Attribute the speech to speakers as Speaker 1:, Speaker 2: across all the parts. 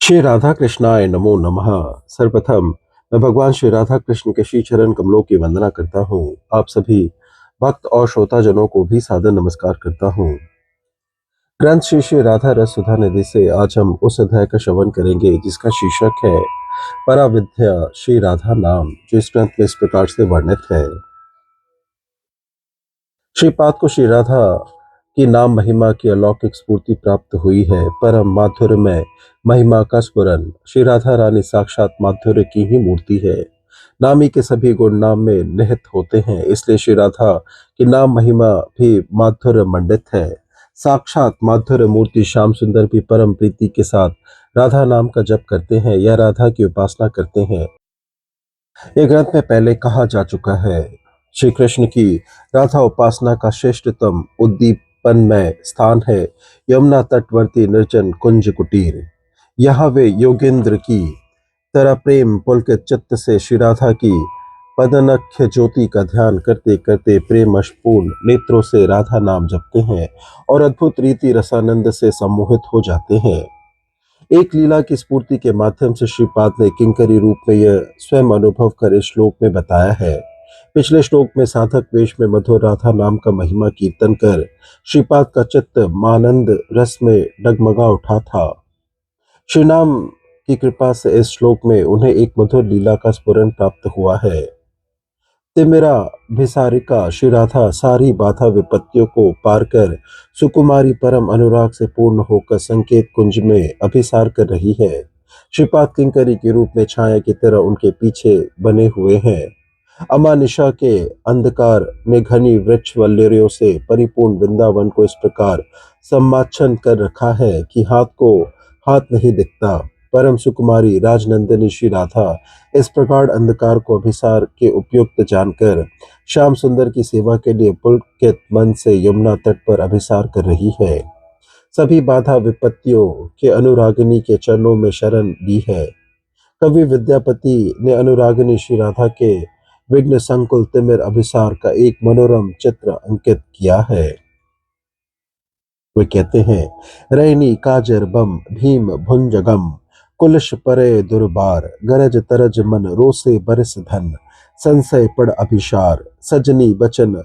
Speaker 1: श्री राधा कृष्णाय नमो नमः। सर्वप्रथम मैं भगवान श्री राधा कृष्ण के श्री चरण कमलों की वंदना करता हूँ। आप सभी भक्त और श्रोताजनों को भी सादर नमस्कार करता हूँ। ग्रंथ श्री श्री राधा रस सुधा निधि से आज हम उस अध्याय का श्रवण करेंगे जिसका शीर्षक है पराविद्या श्री राधा नाम, जो इस ग्रंथ में इस प्रकार से वर्णित है। श्रीपाद को श्री राधा की नाम महिमा की अलौकिक स्फूर्ति प्राप्त हुई है। परम माधुर्य में महिमा का स्फुरन। श्री राधा रानी साक्षात माधुर्य की ही मूर्ति है। नामी के सभी गुण नाम में निहित होते हैं, इसलिए श्री राधा की नाम महिमा भी माधुर्य मंडित है। साक्षात माधुर्य मूर्ति श्याम सुंदर भी परम प्रीति के साथ राधा नाम का जप करते हैं या राधा की उपासना करते हैं। ये ग्रंथ में पहले कहा जा चुका है। श्री कृष्ण की राधा उपासना का श्रेष्ठतम उद्दीपनमय स्थान है यमुना तटवर्ती निर्जन कुंज कुटीर। यहाँ वे योगेंद्र की तरह प्रेम पुलकित चित्त से श्री राधा की पदनख्य ज्योति का ध्यान करते करते प्रेमपूर्ण नेत्रों से राधा नाम जपते हैं और अद्भुत रीति रसानंद से सम्मोहित हो जाते हैं। एक लीला की स्फूर्ति के माध्यम से श्रीपाद ने किंकरी रूप में यह स्वयं अनुभव कर इस श्लोक में बताया है। पिछले श्लोक में साधक वेश में मधुर राधा नाम का महिमा कीर्तन कर श्रीपाद का चित्त मानंद रस में डगमगा उठा था। श्री नाम की कृपा से इस श्लोक में उन्हें एक मधुर लीला का स्फुरन प्राप्त हुआ है। तिमिरा भिसारिका श्री राधा सारी बाधा विपत्तियों को पार कर सुकुमारी परम अनुराग से पूर्ण होकर संकेत कुंज में अभिसार कर रही है। श्रीपाद किंकरी के रूप में छाया की तरह उनके पीछे बने हुए हैं। अमानिशा के अंधकार में घनी वृक्ष वल्लरियों से परिपूर्ण वृंदावन को इस प्रकार सम्माचन कर रखा है कि हाथ को हाथ नहीं दिखता। परम सुकुमारी राजनंदिनी श्री राधा इस प्रकार अंधकार को अभिसार के उपयुक्त जानकर श्याम सुंदर की सेवा के लिए पुलकित मन से यमुना तट पर अभिसार कर रही है। सभी बाधा विपत्तियों के अनुरागिनी के चरणों में शरण ली है। कवि विद्यापति ने अनुरागिनी श्री राधा के विघ्न संकुल तिमिर अभिसार का एक मनोरम चित्र अंकित किया है। वे कहते हैं, रैनी काजर बम भीम भुंजगम कुलश परे दुर्बार गरज तरज मन रोसे बरस धन संशय पड़ अभिशार सजनी बचन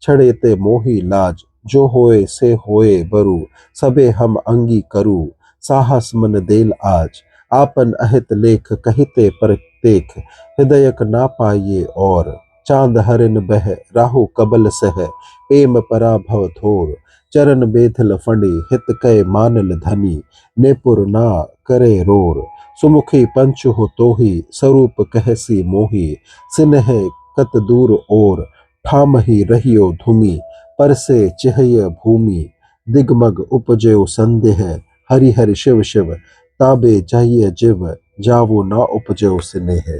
Speaker 1: छड़े ते मोही लाज जो होए से होए बरु सबे हम अंगी करू साहस मन देल आज आपन अहित लेख कहिते परतेख हृदयक ना पाइये और चांद हरिन बह राहु कबल सह प्रेम पराभव थोर चरण बेथल फणी हित कय मानल धनी नेपुर ना करे रोर सुमुखी पंच हो तोही स्वरूप कहसी मोही सिन्ह कत दूर और ठाम ही रहियो धूमि पर से चहय भूमि दिगमग उपजयो संदेह हरि हरि शिव शिव ताबे जाइय जिव जावो ना उपजयो स्नेह।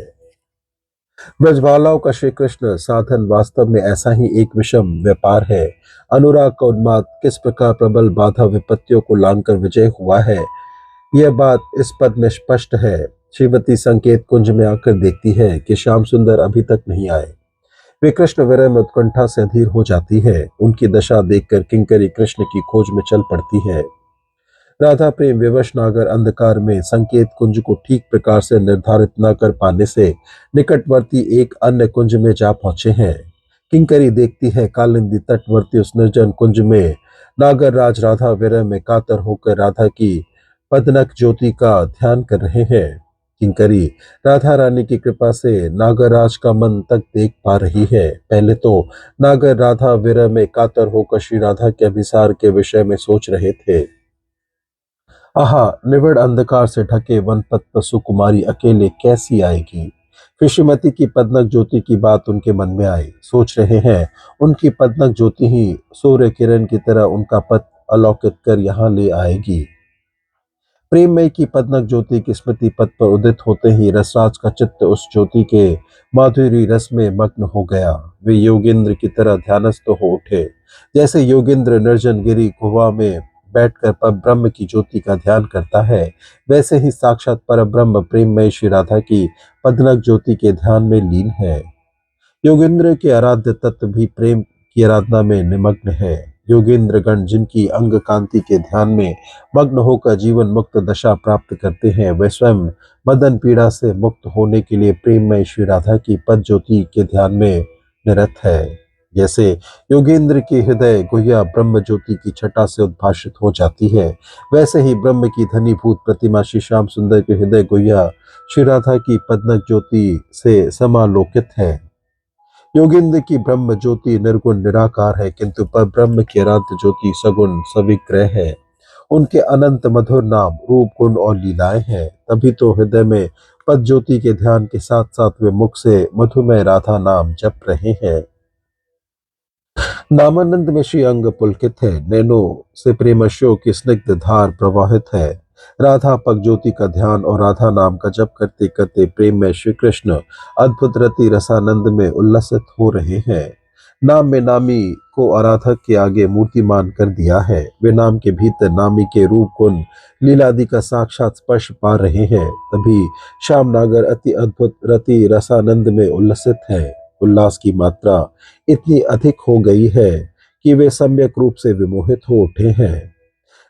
Speaker 1: ब्रजबालाओं का श्री कृष्ण साधन वास्तव में ऐसा ही एक विषम व्यापार है। अनुराग का उन्माद किस प्रकार प्रबल बाधा विपत्तियों को लांघकर विजय हुआ है, यह बात इस पद में स्पष्ट है। श्रीमती संकेत कुंज में आकर देखती है कि श्याम सुंदर अभी तक नहीं आए। वे कृष्ण विरह में उत्कंठा से अधीर हो जाती है। उनकी दशा देखकर किंकरी कृष्ण की खोज में चल पड़ती है। राधा प्रेम विवश नागर अंधकार में संकेत कुंज को ठीक प्रकार से निर्धारित न कर पाने से निकटवर्ती एक अन्य कुंज में जा पहुंचे हैं। किंकरी देखती है कालिंदी तटवर्ती उस निर्जन कुंज में नागर राज राधा विरह में कातर होकर राधा की पदनक ज्योति का ध्यान कर रहे हैं। किंकरी राधा रानी की कृपा से नागराज का मन तक देख पा रही है। पहले तो नागर राधा विरह में कातर होकर श्री राधा के अभिसार के विषय में सोच रहे थे। आहा, निविड़ अंधकार से ढके वनपथ पर सुकुमारी अकेले कैसी आएगी। फिर श्रीमती की पदनक ज्योति की बात उनके मन में आई। सोच रहे हैं, उनकी पदनक ज्योति ही सूर्य किरण की तरह उनका पथ अलौकित कर यहाँ ले आएगी। प्रेममय की पदनक ज्योति की स्मृति पथ पर उदित होते ही रसराज का चित्त उस ज्योति के माधुरी रस में मग्न हो गया। वे योगेंद्र की तरह ध्यानस्थ हो उठे। जैसे योगेंद्र निर्जन गिरी गुहा में बैठकर पर ब्रह्म की ज्योति का ध्यान करता है, वैसे ही साक्षात पर ब्रह्म प्रेममय श्री राधा की पदनक ज्योति के ध्यान में लीन है। योगेंद्र के आराध्य तत्व भी प्रेम की आराधना में निमग्न है। योगेंद्र गण जिनकी अंग कांति के ध्यान में मग्न होकर जीवन मुक्त दशा प्राप्त करते हैं, वे स्वयं मदन पीड़ा से मुक्त होने के लिए प्रेममय श्री राधा की पद ज्योति के ध्यान में निरत है। जैसे योगेंद्र की हृदय गुह्या ब्रह्म ज्योति की छटा से उद्भाषित हो जाती है, वैसे ही ब्रह्म की धनीभूत प्रतिमा श्री श्याम सुंदर के हृदय गुह्या श्री राधा की पद्मक ज्योति से समालोकित है। योगेंद्र की ब्रह्म ज्योति निर्गुण निराकार है, किंतु पर ब्रह्म की आराध्य ज्योति सगुण सविग्रह है। उनके अनंत मधुर नाम, रूप, गुण और लीलाएं हैं। तभी तो हृदय में पद ज्योति के ध्यान के साथ साथ वे मुख से मधुमय राधा नाम जप रहे हैं। नामानंद में श्री अंग पुलकित है, नैनों से प्रेमशों की स्निग्ध धार प्रवाहित है। राधा पग ज्योति का ध्यान और राधा नाम का जप करते करते प्रेम में श्री कृष्ण अद्भुत रति रसानंद में उल्लसित हो रहे हैं। नाम में नामी को आराधक के आगे मूर्तिमान कर दिया है। वे नाम के भीतर नामी के रूप, गुण, लीलादि का साक्षात स्पर्श पा रहे हैं। तभी श्याम नागर अति अद्भुत रति रसानंद में उल्लसित है। उल्लास की मात्रा इतनी अधिक हो गई है कि वे सम्यक रूप से विमोहित हो उठे हैं।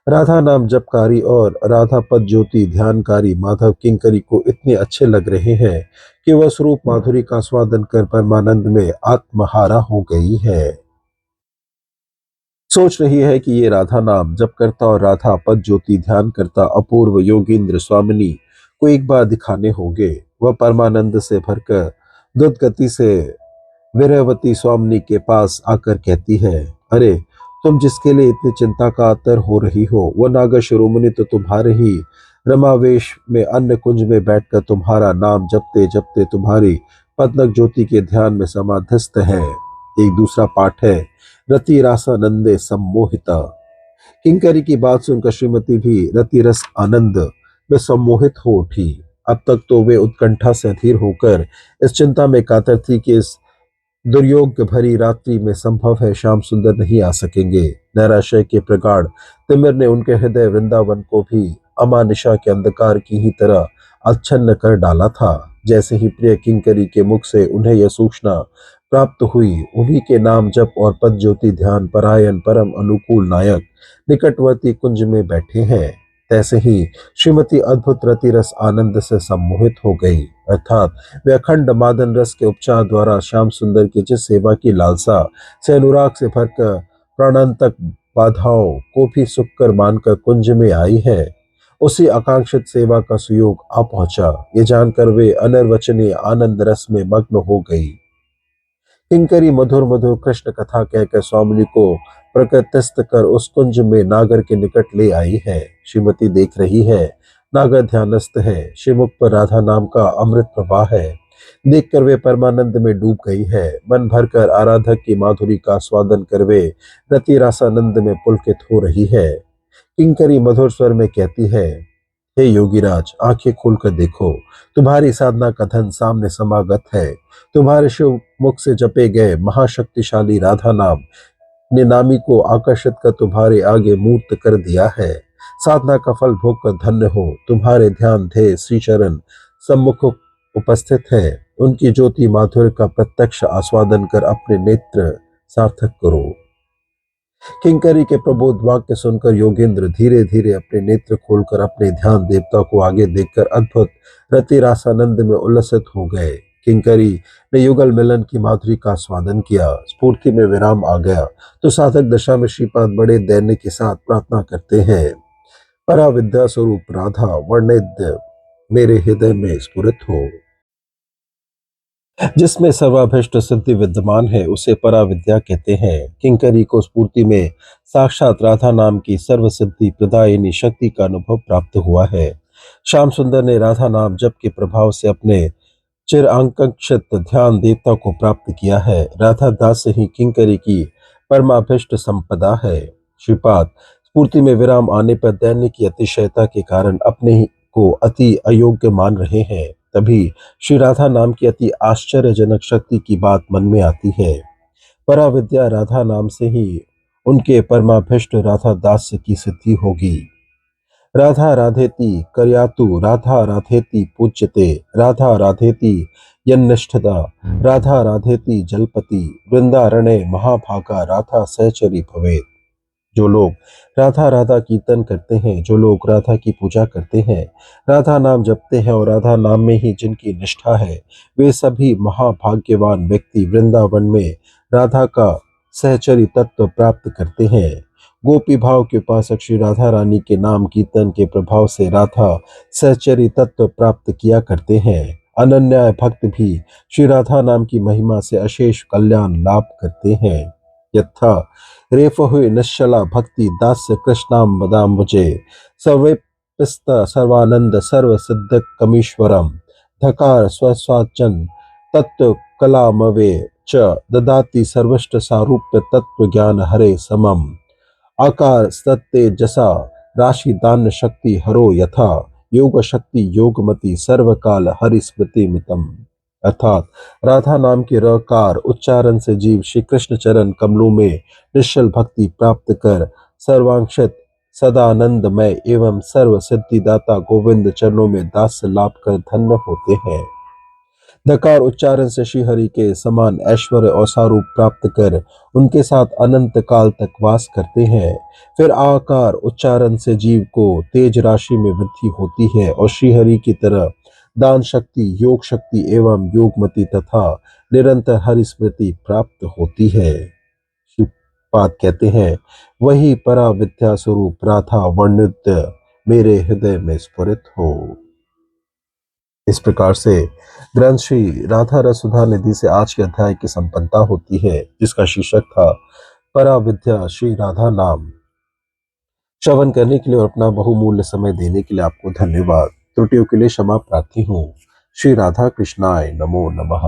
Speaker 1: राधा नाम जपकारी और राधा पद ज्योति ध्यानकारी माधव किंकरी को इतने अच्छे लग रहे हैं कि वह स्वरूप माधुरी का स्वादन कर परमानंद में आत्महारा हो गई है। सोच रही है कि ये राधा नाम जप करता और राधा पद ज्योति ध्यान करता अपूर्व योगेंद्र स्वामिनी को एक बार दिखाने होंगे। वह परमानंद से भरकर द्रुत गति से वीरवती स्वामिनी के पास आकर कहती है, अरे तुम जिसके लिए इतनी चिंता का आतर हो रही हो, वह नागर शिरोमणि तो तुम्हारे ही रमावेश में अन्न कुंज में बैठकर तुम्हारा नाम जपते जपते तुम्हारी पद्मक ज्योति के ध्यान में समाधिस्थ है। एक दूसरा पाठ है, रति रासानंदे सम्मोहिता। किंकरी की बात सुनकर श्रीमती भी रति रस आनंद में सम्मोहित हो उठी। अब तक तो वे उत्कंठा से अधीर होकर इस चिंता में कातर थी कि इस दुर्योग भरी रात्रि में संभव है श्याम सुंदर नहीं आ सकेंगे। नैराश्य के प्रगाढ़ तिमिर ने उनके हृदय वृंदावन को भी अमानिशा के अंधकार की ही तरह आच्छन्न कर डाला था। जैसे ही प्रिय किंकरी के मुख से उन्हें यह सूचना प्राप्त हुई, उन्हीं के नाम जप और पद ज्योति ध्यान परायण परम अनुकूल नायक निकटवर्ती कुंज में बैठे हैं, तैसे ही श्रीमती अद्भुत रति रस आनंद से सम्मोहित हो गई। अर्थात वे अखंड मादन रस के उपचार द्वारा श्याम सुंदर की जिस सेवा की लालसा से अनुराग से भरकर प्राणांतक बाधाओं को भी सुखकर मानकर कुंज में आई है, उसी आकांक्षित सेवा का सुयोग आ पहुंचा। ये जानकर वे अनिर्वचनीय आनंद रस में मग्न हो गई। किंकरी मधुर मधुर कृष्ण कथा कहकर स्वामिनी को प्रकृतिस्थ कर उस कुंज में नागर के निकट ले आई है। श्रीमती देख रही है, नागर ध्यानस्थ है, श्रीमुख पर राधा नाम का अमृत प्रवाह है। देखकर वे परमानंद में डूब गई है। मन भरकर आराधक की माधुरी का स्वादन कर वे रति रासानंद में पुलकित हो रही है। किंकरी मधुर स्वर में कहती है, हे योगीराज, आंखें खोलकर देखो, तुम्हारी साधना का धन सामने समागत है। तुम्हारे शिव मुख से जपे गए महाशक्तिशाली राधा नाम ने नामी को आकर्षित कर तुम्हारे आगे मूर्त कर दिया है। साधना का फल भोग कर धन्य हो। तुम्हारे ध्यान ध्येय श्री चरण सम्मुख उपस्थित है। उनकी ज्योति माधुर्य का प्रत्यक्ष आस्वादन कर अपने नेत्र सार्थक करो। किंकरी के प्रबोध वाक्य सुनकर योगेंद्र धीरे धीरे अपने नेत्र खोलकर अपने ध्यान देवता को आगे देखकर अद्भुत रति रासानंद में उल्लसित हो गए। किंकरी ने युगल मिलन की माधुरी का स्वादन किया। स्फूर्ति में विराम आ गया तो साधक दशा में श्रीपाद बड़े दैन्य के साथ प्रार्थना करते हैं, पराविद्या स्वरूप राधा वर्णित मेरे हृदय में स्फुरित हो। जिसमें सर्वाभीष्ट सिद्धि विद्यमान है उसे पराविद्या कहते हैं। किंकरी को स्फूर्ति में साक्षात राधा नाम की सर्व सिद्धि प्रदायिनी शक्ति का अनुभव प्राप्त हुआ है। श्याम सुंदर ने राधा नाम जप के प्रभाव से अपने चिराकांक्षित ध्यान देवता को प्राप्त किया है। राधा दास से ही किंकरी की परमाभिष्ट संपदा है। श्रीपाद स्फूर्ति में विराम आने पर दैन्य की अतिशयता के कारण अपने ही को अति अयोग्य मान रहे हैं। तभी श्री राधा नाम की अति आश्चर्यजनक शक्ति की बात मन में आती है। पराविद्या राधा नाम से ही उनके परमाभिष्ट राधा दास की सिद्धि होगी। राधा राधेति कर्यातु राधा राधेति पूज्यते राधा राधेति यन्निष्ठता राधा राधेति जलपति वृंदारण्य महाभागा राधा सहचरी भवेत्। जो लोग राधा राधा कीर्तन करते हैं, जो लोग राधा की पूजा करते हैं, राधा नाम जपते हैं और राधा नाम में ही जिनकी निष्ठा है, वे सभी महाभाग्यवान व्यक्ति वृंदावन में राधा का सहचरी तत्व प्राप्त करते हैं। गोपी भाव के उपासक श्री राधा रानी के नाम कीर्तन के प्रभाव से राधा सहचरी तत्व प्राप्त किया करते हैं। अनन्य भक्त भी श्री राधा नाम की महिमा से अशेष कल्याण लाभ करते हैं। यथा रेफहुए निश्चला भक्ति दास्य कृष्णाम बदाम मुझे सर्वेपिस्त सर्वानंद सर्व सिद्ध कमीश्वरम धकार स्वस्वाचन तत्व कलामवे च ददाति सर्वष्ट सारूप्य तत्व ज्ञान हरे समम आकार सत्य जसा राशि दान शक्ति हरो यथा योग शक्ति योगमति सर्वकाल हरि स्मृति मितम। अर्थात राधा नाम के रकार उच्चारण से जीव श्री कृष्ण चरण कमलों में निश्चल भक्ति प्राप्त कर सर्वांक्षित सदानंदमय एवं सर्व सिद्धिदाता गोविंद चरणों में दास लाभ कर धन्य होते हैं। नकार उच्चारण से श्रीहरि के समान ऐश्वर्य और सारूप प्राप्त कर उनके साथ अनंत काल तक वास करते हैं। फिर आकार उच्चारण से जीव को तेज राशि में वृद्धि होती है और श्रीहरि की तरह दान शक्ति योग शक्ति एवं योगमति तथा निरंतर हरि स्मृति प्राप्त होती है। श्रीपाद कहते हैं, वही परा विद्या स्वरूप राधा वर्णित मेरे हृदय में स्फुरित हो। इस प्रकार से ग्रंथ श्री राधा रसुधा निधि से आज के अध्याय की संपन्नता होती है, जिसका शीर्षक था परा विद्या श्री राधा नाम। श्रवण करने के लिए और अपना बहुमूल्य समय देने के लिए आपको धन्यवाद। त्रुटियों के लिए क्षमा प्रार्थी हूँ। श्री राधा कृष्णाय नमो नमः।